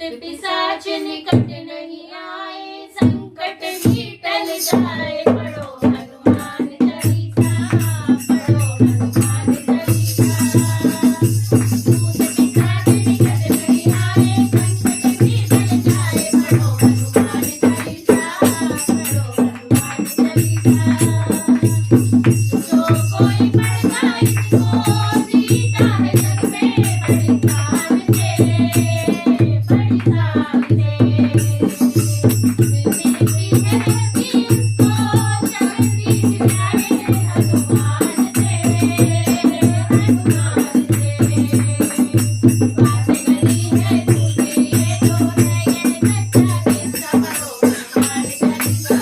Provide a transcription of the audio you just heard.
पिशाच निकट नहीं आए, संकट भी टल जाए। पढ़ो हनुमान चालीसा, पढ़ो हनुमान चालीसा। भूत पिशाच निकट नहीं आए, संकट भी टल जाए। पढ़ो हनुमान चालीसा, पढ़ो हनुमान चालीसा। जो कोई पढ़ता इसको जीता है जग में बड़ी साल से, बड़ी साल से। मिलती है कि उसको शक्ति दिलाए हनुमान से, हनुमान से। बात नहीं है झूठी ये तो है ये सच्चा किस्सा। पढ़ो हनुमान चालीसा,